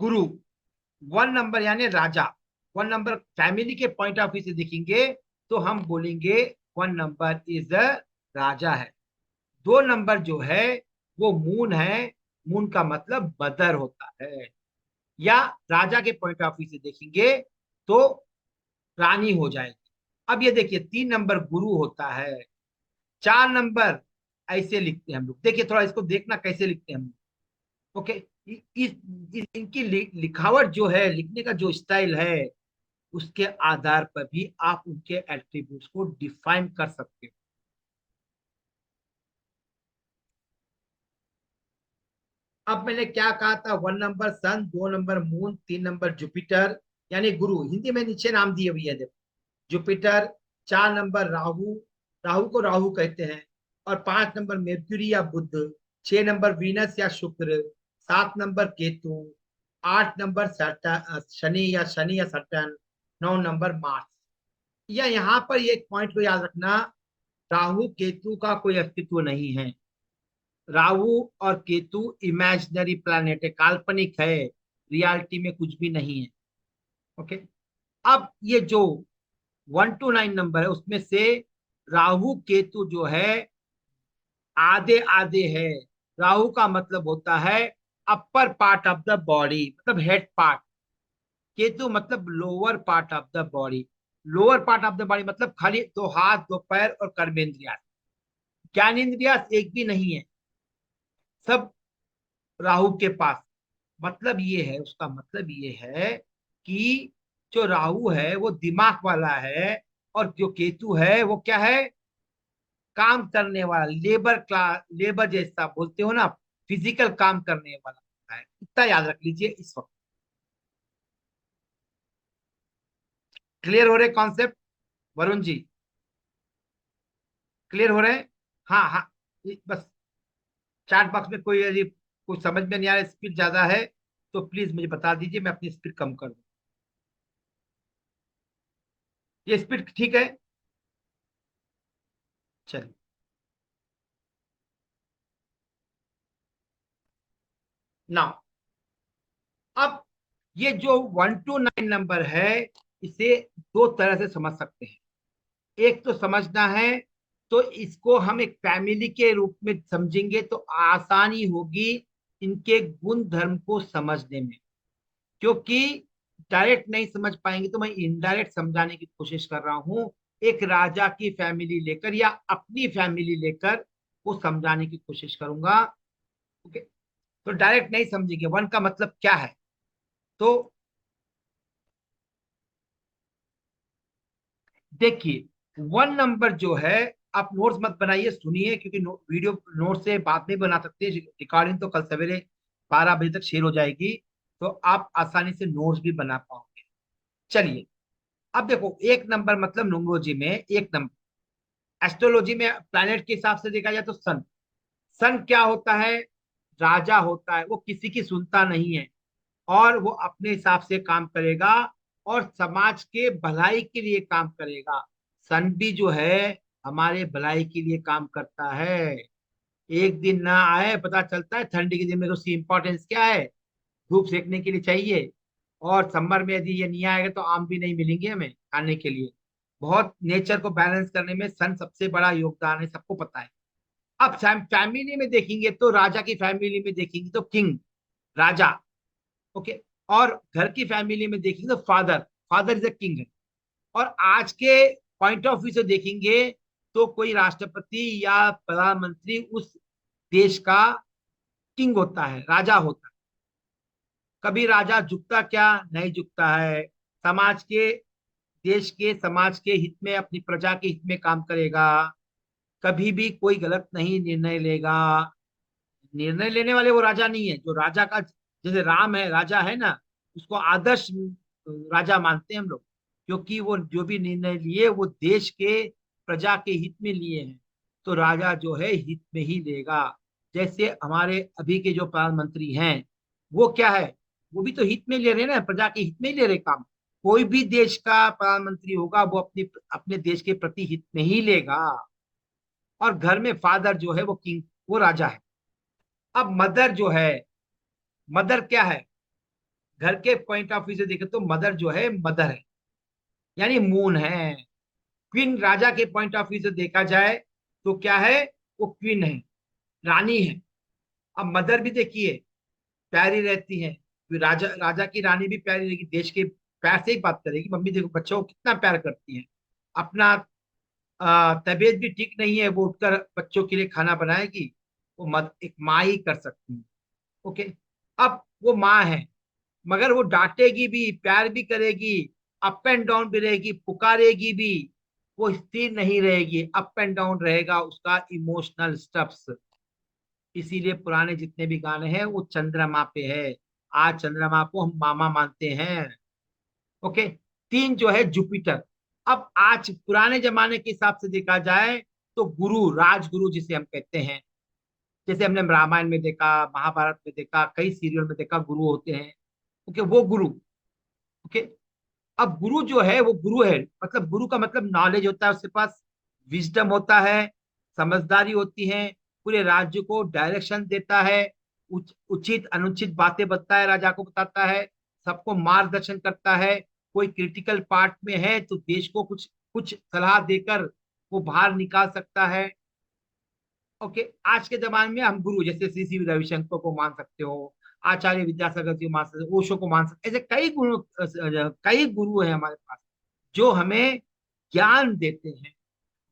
S1: गुरु, 1 नंबर यानी राजा। 1 नंबर फैमिली के पॉइंट ऑफ व्यू से देखेंगे तो हम बोलेंगे 1 नंबर इज अ राजा है। 2 नंबर जो है वो मून है, मून का मतलब मदर होता है, या राजा के पॉइंट ऑफ व्यू से देखेंगे तो रानी हो जाएगी। अब ये देखिए 3 नंबर गुरु होता है। 4 नंबर ऐसे लिखते हैं हम लोग, देखिए थोड़ा इसको देखना कैसे लिखते हैं हम लोग। ओके, इनकी लिखावट जो है, लिखने का जो स्टाइल है, उसके आधार पर भी आप उनके एट्रीब्यूट्स को डिफाइन कर सकते हो। अब मैंने क्या कहा था, 1 नंबर सन, 2 नंबर मून, 3 नंबर जुपिटर यानी गुरु, हिंदी में नीचे नाम दिए हुए है देखो, जुपिटर। 4 नंबर राहु, राहु को राहु कहते हैं। और 5 नंबर मेर्क्यूरी या बुध। 6 नंबर वीनस या शुक्र। 7 नंबर केतु। 8 नंबर शनि या सटन। 9 number Mars. या यहाँ पर ये एक पॉइंट को याद रखना, राहु केतु का कोई अस्तित्व नहीं है। राहु और केतु इमेजिनरी प्लैनेट है, काल्पनिक है, रियलिटी में कुछ भी नहीं है। ओके, अब ये जो 1 to 9 नंबर है उसमें से राहु केतु जो है आधे आधे है। राहु का मतलब होता है upper part of the body, मतलब हेड पार्ट। केतु मतलब lower part of the body. Lower part of the body मतलब खाली 2 हाथ 2 पैर और कर्मेंद्रिया, ज्ञानेन्द्रिया एक भी नहीं है, सब राहु के पास। मतलब ये है, उसका मतलब ये है कि जो राहु है वो दिमाग वाला है, और जो केतु है वो क्या है, काम करने वाला, लेबर क्लास, लेबर जैसा बोलते हो ना, फिजिकल काम करने वाला होता है। इतना याद रख लीजिए इस वक्त। क्लियर हो रहे कॉन्सेप्ट वरुण जी, क्लियर हो रहे हैं? हाँ हाँ, बस चैट बॉक्स में कोई यदि कुछ समझ में नहीं आ रहा, स्पीड ज्यादा है तो प्लीज मुझे बता दीजिए, मैं अपनी स्पीड कम कर दूं। ये स्पीड ठीक है? चलिए, नाउ अब ये जो 1 to 9 नंबर है, इसे 2 तरह से समझ सकते हैं। एक तो समझना है तो इसको हम एक फैमिली के रूप में समझेंगे तो आसानी होगी इनके गुण धर्म को समझने में। क्योंकि डायरेक्ट नहीं समझ पाएंगे तो मैं इनडायरेक्ट समझाने की कोशिश कर रहा हूं, एक राजा की फैमिली लेकर या अपनी फैमिली लेकर वो समझाने की कोशिश करूंगा। ओके, तो डायरेक्ट नहीं समझेंगे वन का मतलब क्या है। तो देखिए, वन नंबर जो है, आप नोट्स मत बनाइए, सुनिए, क्योंकि वीडियो नोट से बाद में बना सकते हैं, रिकॉर्डिंग तो कल सवेरे 12 बजे तक शेयर हो जाएगी, तो आप आसानी से नोट्स भी बना पाओगे। चलिए, अब देखो, एक नंबर मतलब न्यूमरोलॉजी में एक नंबर, एस्ट्रोलॉजी में प्लैनेट के हिसाब से देखा जाए तो सन। सन क्या होता है? राजा होता है, वो किसी की सुनता नहीं है और वो अपने हिसाब से काम करेगा और समाज के भलाई के लिए काम करेगा। सन भी जो है हमारे भलाई के लिए काम करता है। एक दिन ना आए, पता चलता है ठंडी के दिन में तो उसकी इंपॉर्टेंस क्या है, धूप सेकने के लिए चाहिए। और समर में यदि ये नहीं आएगा तो आम भी नहीं मिलेंगे हमें खाने के लिए। बहुत नेचर को बैलेंस करने में सन सबसे बड़ा योगदान है, सबको पता है। अब फैमिली में देखेंगे तो राजा की फैमिली में देखेंगे तो किंग, राजा। ओके, और घर की फैमिली में देखेंगे तो father, father is a king है। और आज के पॉइंट ऑफ व्यू से देखेंगे तो कोई राष्ट्रपति या प्रधानमंत्री उस देश का किंग होता है, राजा होता है। कभी राजा झुकता क्या? नहीं झुकता है। समाज के, देश के समाज के हित में, अपनी प्रजा के हित में काम करेगा। कभी भी कोई गलत नहीं निर्णय लेगा। निर्णय लेने वाले वो राजा नहीं है, जो राजा का, जैसे राम है, राजा है ना, उसको आदर्श राजा मानते हैं हम लोग, क्योंकि वो जो भी निर्णय लिए वो देश के, प्रजा के हित में लिए हैं। तो राजा जो है हित में ही लेगा। जैसे हमारे अभी के जो प्रधानमंत्री हैं, वो क्या है, वो भी तो हित में ले रहे हैं ना, प्रजा के हित में ही ले रहे काम। कोई भी देश का प्रधानमंत्री होगा वो अपने अपने देश के प्रति हित में ही लेगा। और घर में फादर जो है वो किंग, वो राजा है। अब मदर जो है, मदर क्या है? घर के पॉइंट ऑफ व्यू से देखें तो मदर जो है, मदर है, यानी मून है। क्वीन राजा के पॉइंट ऑफ व्यू से देखा जाए तो क्या है? वो क्वीन है, रानी है। अब मदर भी देखिए प्यारी रहती है, फिर राजा, राजा की रानी भी प्यारी रहेगी, देश के प्यार से ही बात करेगी। मम्मी देखो बच्चों को कितना प्यार करती है। अपना तबीयत भी ठीक नहीं है, वो उठकर बच्चों के लिए खाना बनाएगी। वो एक माँ ही कर सकती है। ओके, अब वो माँ है, मगर वो डांटेगी भी, प्यार भी करेगी, अप एंड डाउन भी रहेगी, पुकारेगी भी। वो स्थिर नहीं रहेगी, अप एंड डाउन रहेगा उसका इमोशनल स्टफ्स। इसीलिए पुराने जितने भी गाने हैं वो चंद्रमा पे है। आज चंद्रमा को हम मामा मानते हैं। ओके, तीन जो है जुपिटर। अब आज पुराने जमाने के हिसाब से देखा जाए तो गुरु, राजगुरु जिसे हम कहते हैं, जैसे हमने रामायण में देखा, महाभारत में देखा, कई सीरियल में देखा, गुरु होते हैं। ओके, वो गुरु। ओके, अब गुरु जो है वो गुरु है, मतलब गुरु का मतलब नॉलेज होता है उसके पास, विजडम होता है, समझदारी होती है, पूरे राज्य को डायरेक्शन देता है, उचित अनुचित बातें बताता है, राजा को बताता है, सबको मार्गदर्शन करता है। कोई क्रिटिकल पार्ट में है तो देश को कुछ कुछ सलाह देकर वो बाहर निकाल सकता है। ओके, आज के जमाने में हम गुरु जैसे श्री श्री रविशंकर को मान सकते हो, आचार्य विद्यासागर जी को मान सकते हो, ओशो को मान सकते हो। ऐसे कई गुरु हैं हमारे पास जो हमें ज्ञान देते हैं।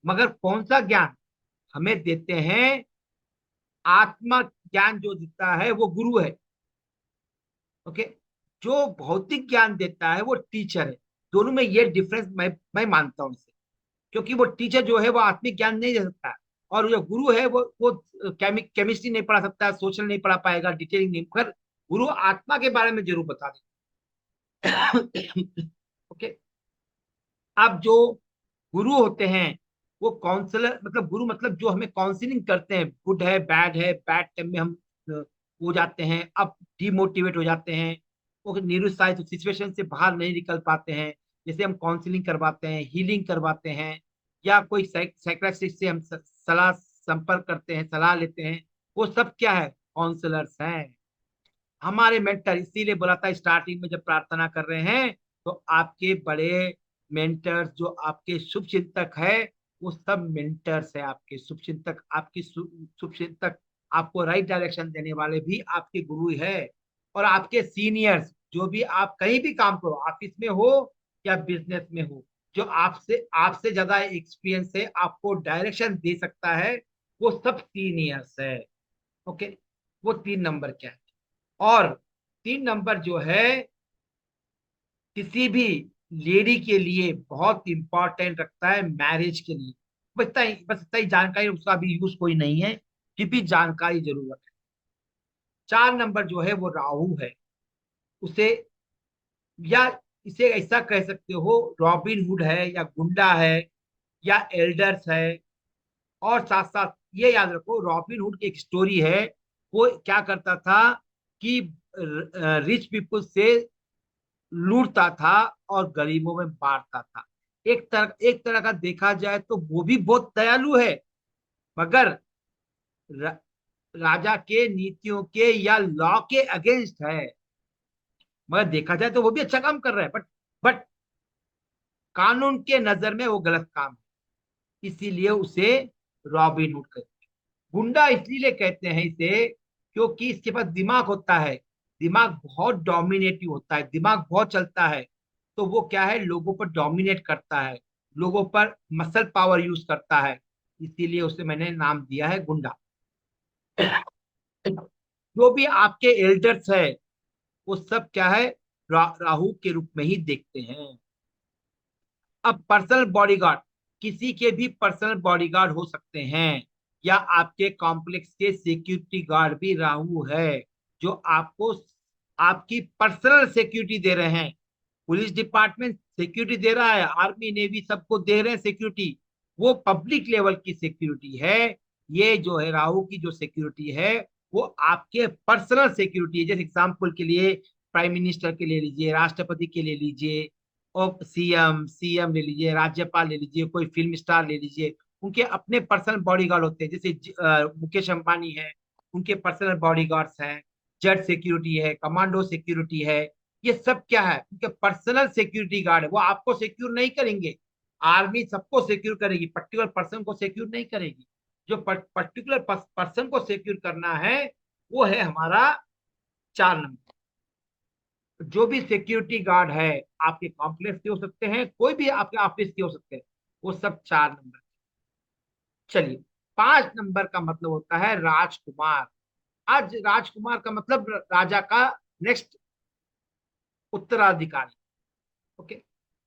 S1: मगर कौन सा ज्ञान हमें देते हैं? आत्मा ज्ञान जो देता है वो गुरु है। ओके, जो भौतिक ज्ञान देता है वो टीचर है। दोनों में ये डिफरेंस मैं मानता हूं इसे। क्योंकि वो टीचर जो है वो आत्मिक ज्ञान नहीं दे सकता है, और जो गुरु है वो केमिस्ट्री नहीं पढ़ा सकता है, सोशल नहीं पढ़ा पाएगा, डिटेलिंग नहीं, मगर गुरु आत्मा के बारे में जरूर बता देगा। ओके, अब जो गुरु होते हैं वो काउंसलर, मतलब गुरु मतलब जो हमें काउंसलिंग करते हैं, गुड है, बैड टाइम में हम हो जाते हैं, अब डिमोटिवेट हो जाते हैं, वो निरुत्साहित सिचुएशन से बाहर नहीं निकल पाते हैं, जैसे हम काउंसलिंग करवाते हैं, हीलिंग करवाते हैं, या कोई साइकियाट्रिस्ट से हम सलाह संपर्क करते हैं, सलाह लेते हैं, वो सब क्या है? काउंसलर्स हैं, हमारे मेंटर। इसीलिए बोला था स्टार्टिंग में जब प्रार्थना कर रहे हैं तो आपके बड़े मेंटर्स जो आपके शुभ चिंतक है वो सब मेंटर्स है, आपके शुभचिंतक, आपकी शुभचिंतक, आपको राइट डायरेक्शन देने वाले भी आपके गुरु है। और आपके सीनियर्स, जो भी आप कहीं भी काम करो, ऑफिस में हो या बिजनेस में हो, जो आपसे आपसे ज्यादा एक्सपीरियंस है, आपको डायरेक्शन दे सकता है, वो सब सीनियर्स है। ओके, वो 3 नंबर क्या है। और 3 नंबर जो है किसी भी लेडी के लिए बहुत इंपॉर्टेंट रखता है, मैरिज के लिए। बस इतना ही जानकारी, उसका भी यूज कोई नहीं है, फिर भी जानकारी जरूर रखें। 4 नंबर जो है वो राहु है। उसे, या इसे ऐसा कह सकते हो, रॉबिन हुड है, या गुंडा है, या एल्डर्स है। और साथ साथ ये याद रखो, रॉबिन हुड की एक स्टोरी है। वो क्या करता था कि रिच पीपल से लूटता था और गरीबों में बांटता था। एक तरह का देखा जाए तो वो भी बहुत दयालु है, मगर र, राजा के नीतियों के या लॉ के अगेंस्ट है। मगर देखा जाए तो वो भी अच्छा काम कर रहा है, बट कानून के नजर में वो गलत काम है, इसीलिए उसे रॉबिन हुड कहते हैं। गुंडा इसलिए कहते हैं इसे क्योंकि इसके पास दिमाग होता है, दिमाग बहुत डोमिनेटिव होता है, दिमाग बहुत चलता है। तो वो क्या है, लोगों पर डोमिनेट करता है, लोगों पर मसल पावर यूज करता है, इसीलिए उसे मैंने नाम दिया है गुंडा। जो भी आपके एल्डर्स है, वो सब क्या है, राहु के रूप में ही देखते हैं। अब पर्सनल बॉडीगार्ड, किसी के भी पर्सनल बॉडीगार्ड हो सकते हैं, या आपके कॉम्प्लेक्स के सिक्योरिटी गार्ड भी राहु है, जो आपको आपकी पर्सनल सिक्योरिटी दे रहे हैं। पुलिस डिपार्टमेंट सिक्योरिटी दे रहा है, आर्मी नेवी सबको दे रहे हैं सिक्योरिटी, वो पब्लिक लेवल की सिक्योरिटी है। ये जो है राहु की जो सिक्योरिटी है, वो आपके पर्सनल सिक्योरिटी है। जैसे एग्जाम्पल के लिए प्राइम मिनिस्टर के ले लीजिए, राष्ट्रपति के ले लीजिए, और सीएम सीएम ले लीजिए, राज्यपाल ले लीजिए, कोई फिल्म स्टार ले लीजिए, उनके अपने पर्सनल बॉडीगार्ड होते हैं। जैसे मुकेश अंबानी है, उनके पर्सनल बॉडीगार्ड्स हैं। जेट सिक्योरिटी है, कमांडो सिक्योरिटी है। ये सब क्या है, उनके पर्सनल सिक्योरिटी गार्ड है, वो आपको सिक्योर नहीं करेंगे। आर्मी सबको सिक्योर करेगी, पर्टिकुलर पर्सन को सिक्योर नहीं करेगी। जो पर्टिकुलर पर्सन को सिक्योर करना है, वो है हमारा 4 नंबर। जो भी सिक्योरिटी गार्ड है, आपके कॉम्प्लेक्स के हो सकते हैं, कोई भी आपके ऑफिस के हो सकते हैं, वो सब 4 नंबर। चलिए, 5 नंबर का मतलब होता है राजकुमार। आज राजकुमार का मतलब राजा का नेक्स्ट उत्तराधिकारी। ओके,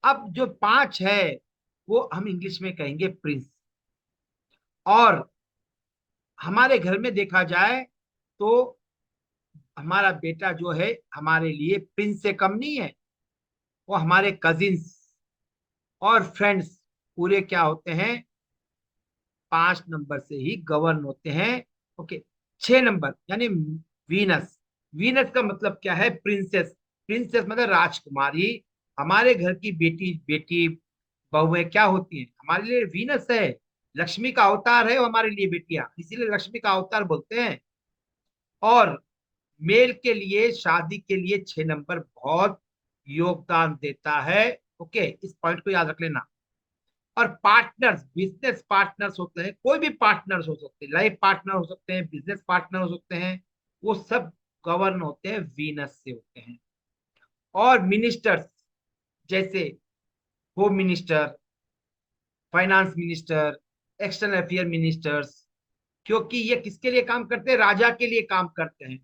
S1: अब जो 5 है, वो हम इंग्लिश में कहेंगे प्रिंस। और हमारे घर में देखा जाए तो हमारा बेटा जो है हमारे लिए प्रिंस से कम नहीं है। वो हमारे कजिन्स और फ्रेंड्स पूरे क्या होते हैं, 5 नंबर से ही गवर्न होते हैं। ओके, 6 नंबर यानी वीनस। वीनस का मतलब क्या है, प्रिंसेस। प्रिंसेस मतलब राजकुमारी। हमारे घर की बेटी बेटी बहुएं क्या होती हैं, हमारे लिए वीनस है। लक्ष्मी का अवतार है वो हमारे लिए बेटियां, इसीलिए लक्ष्मी का अवतार बोलते हैं। और मेल के लिए, शादी के लिए 6 नंबर बहुत योगदान देता है। ओके, इस पॉइंट को याद रख लेना। और पार्टनर्स, बिजनेस पार्टनर्स होते हैं, कोई भी पार्टनर्स हो सकते हैं, लाइफ पार्टनर हो सकते हैं, बिजनेस पार्टनर हो सकते हैं, वो सब गवर्न होते हैं वीनस से होते हैं। और मिनिस्टर्स, जैसे home minister, finance minister, external affair ministers, क्योंकि ये किसके लिए काम करते हैं, राजा के लिए काम करते हैं।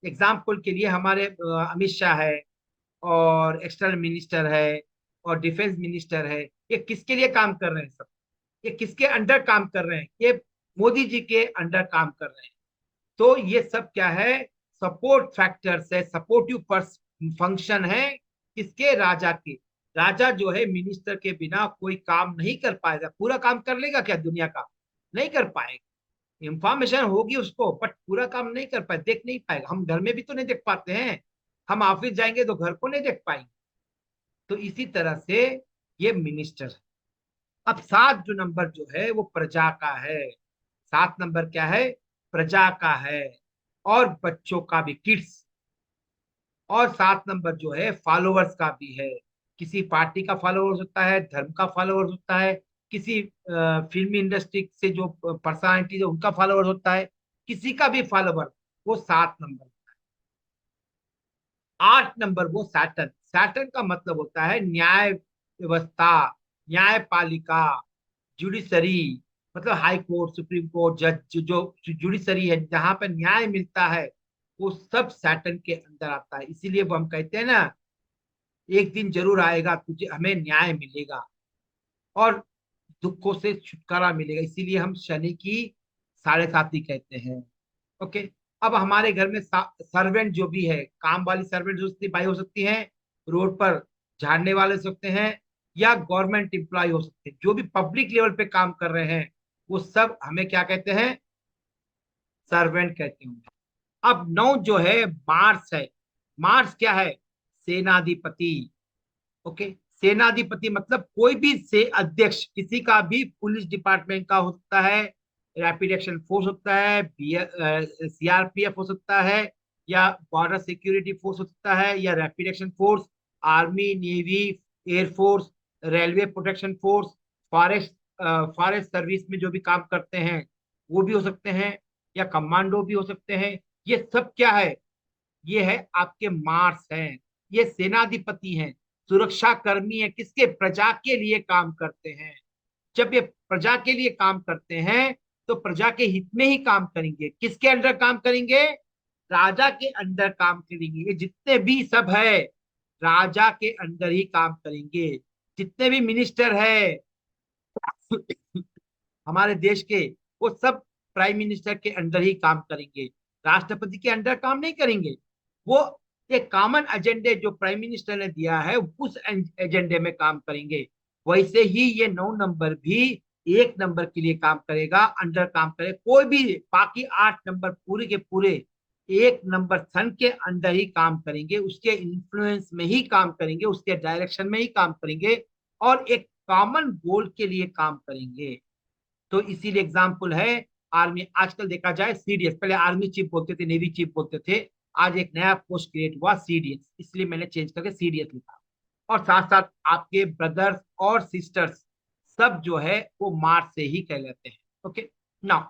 S1: एग्जाम्पल के लिए हमारे अमित शाह है, और एक्सटर्नल मिनिस्टर है, और डिफेंस मिनिस्टर है। ये किसके लिए काम कर रहे हैं सब, ये किसके अंडर काम कर रहे हैं, ये मोदी जी के अंडर काम कर रहे हैं। तो ये सब क्या है, सपोर्ट फैक्टर्स है, सपोर्टिव फंक्शन है, किसके, राजा के। राजा जो है मिनिस्टर के बिना कोई काम नहीं कर पाएगा। पूरा काम कर लेगा क्या दुनिया का, नहीं कर पाएगा। इंफॉर्मेशन होगी उसको, बट पूरा काम नहीं कर पाए, देख नहीं पाएगा। हम घर में भी तो नहीं देख पाते हैं, हम ऑफिस जाएंगे तो घर को नहीं देख पाएंगे। तो इसी तरह से ये मिनिस्टर है। अब 7 जो नंबर जो है वो प्रजा का है। 7 नंबर क्या है, प्रजा का है, और बच्चों का भी, किड्स। और 7 नंबर जो है फॉलोअर्स का भी है। किसी पार्टी का फॉलोअर्स होता है, धर्म का फॉलोअर्स होता है, किसी फिल्मी इंडस्ट्री से जो पर्सनालिटी है उनका फॉलोवर होता है, किसी का भी फॉलोवर, वो 7 नंबर। 8 नंबर वो सैटर्न। सैटर्न का मतलब होता है न्याय व्यवस्था, न्यायपालिका, जुडिशरी, मतलब हाई कोर्ट, सुप्रीम कोर्ट, जज, जो जुडिशरी है जहां पर न्याय मिलता है, वो सब सैटर्न के अंदर आता है। इसीलिए वो हम कहते हैं ना, एक दिन जरूर आएगा तुझे, हमें न्याय मिलेगा और दुखों से छुटकारा मिलेगा। इसीलिए हम शनि की 7.5 कहते हैं। ओके। अब हमारे घर में सर्वेंट जो भी है, काम वाली सर्वेंट जो भाई हो सकती हैं, रोड पर झाड़ने वाले हो सकते हैं, या गवर्नमेंट एम्प्लॉय हो सकते हैं, जो भी पब्लिक लेवल पे काम कर रहे हैं, वो सब हमें क्या कहते हैं? सर्वेंट कहते हैं। अब 9 जो है मार्स है। मार्स क्या है? सेनाधिपति। ओके। सेनाधिपति मतलब कोई भी से अध्यक्ष किसी का भी, पुलिस डिपार्टमेंट का हो सकता है, रैपिड एक्शन फोर्स होता है, सीआरपीएफ हो सकता है, या बॉर्डर सिक्योरिटी फोर्स हो सकता है, या rapid action force, army, navy, air force, railway protection force, forest forest service में जो भी काम करते हैं वो भी हो सकते हैं, या कमांडो भी हो सकते हैं। ये सब क्या है? ये है आपके मार्स हैं। ये सेनाधिपति हैं, सुरक्षा कर्मी है, किसके? प्रजा के लिए काम करते हैं। जब ये प्रजा के लिए काम करते हैं तो प्रजा के हित में ही काम करेंगे। किसके अंडर काम करेंगे? राजा के अंडर काम करेंगे। ये जितने भी सब है, राजा के अंडर ही काम करेंगे। जितने भी मिनिस्टर है हमारे देश के, वो सब प्राइम मिनिस्टर के अंडर ही काम करेंगे, राष्ट्रपति के अंडर काम नहीं करेंगे। वो एक कॉमन एजेंडे जो प्राइम मिनिस्टर ने दिया है, उस एजेंडे में काम करेंगे। वैसे ही ये 9 नंबर भी 1 नंबर के लिए काम करेगा, अंडर काम करे। कोई भी बाकी 8 नंबर पूरे के पूरे 1 नंबर सन के अंडर ही काम करेंगे, उसके इन्फ्लुएंस में ही काम करेंगे, उसके डायरेक्शन में ही काम करेंगे, और एक कॉमन गोल के लिए काम करेंगे। तो इसीलिए एग्जाम्पल है आर्मी। आजकल देखा जाए सीडीएस, पहले आर्मी चीफ बोलते थे, नेवी चीफ बोलते थे, आज एक नया पोस्ट क्रिएट हुआ सीडीएस, इसलिए मैंने चेंज करके सीडीएस लिखा। और साथ साथ आपके ब्रदर्स और सिस्टर्स सब जो है वो मार्च से ही कहलाते हैं। ओके। नाउ